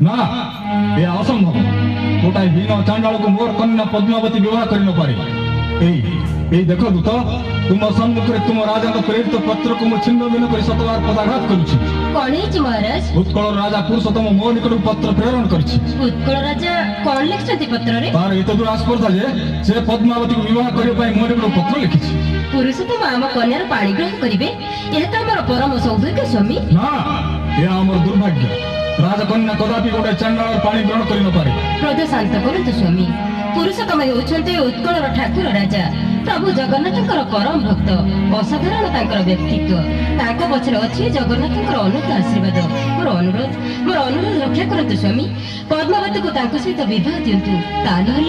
ନା ଏ ଅସମ୍ଭବ। ଗୋଟାଏ ହୀନ ଚାଣ୍ଡାଳକୁ ମୋର କନ୍ୟା ପଦ୍ମାବତୀ ବିବାହ କରି ନ ପାରେ। ଏଇ ଦେଖନ୍ତୁ ତ, ତୁମ ସମ୍ମୁଖରେ ତୁମ ରାଜାଙ୍କ ପ୍ରେରିତ ପତ୍ରକୁ ମୁଁ ଛିନ୍ନ ଭିନ୍ନ କରି ଶତବାର ପଦାଘାତ କରୁଛି। କଣ ହେଇଛି ମହାରାଜ? ଉତ୍କଳର ରାଜା ପୁରୁଷୋତ୍ତମ ମୋ ନିକଟକୁ ପତ୍ର ପ୍ରେରଣ କରିଛି। ଉତ୍କଳ ରାଜା କଣ ଲେଖିଛନ୍ତି ପତ୍ରରେ? ତାର ଏତେ ଦୂର ଆସ୍ପର୍ଦ୍ଧା ଯେ ସେ ପଦ୍ମାବତୀକୁ ବିବାହ କରିବା ପାଇଁ ମୋ ନିକଟକୁ ପତ୍ର ଲେଖିଛି। ପୁରୁଷୋତ୍ତମ ଆମ କନ୍ୟାର ପାଣି ଗ୍ରହଣ କରିବେ, ଏହା ତ ଆମର ପରମ ସୌଭାଗ୍ୟ ସ୍ୱାମୀ। ନା, ଏହା ଆମର ଦୁର୍ଭାଗ୍ୟ। ରାଜକନ୍ୟା କଦାପି ଗୋଟେ ଚାଣ୍ଡାଳର ପାଣି ଗ୍ରହଣ କରି ନ ପାରେ। କ୍ରୋଧ ଶାନ୍ତ କରନ୍ତୁ ସ୍ୱାମୀ। ପୁରୁଷୋତ୍ତମ ହେଉଛନ୍ତି ଉତ୍କଳର ଠାକୁର ରାଜା, ପ୍ରଭୁ ଜଗନ୍ନାଥଙ୍କର ପରମ ଭକ୍ତ। ଅସାଧାରଣ ତାଙ୍କର ବ୍ୟକ୍ତିତ୍ୱ। ତାଙ୍କ ପଛରେ ଅଛି ଜଗନ୍ନାଥଙ୍କର ଅନନ୍ତ ଆଶୀର୍ବାଦ। ମୋର ଅନୁରୋଧ ରକ୍ଷା କରନ୍ତୁ ସ୍ୱାମୀ। ପଦ୍ମାବତୀକୁ ତାଙ୍କ ସହିତ ବିବାହ ଦିଅନ୍ତୁ, ତା ନହେଲେ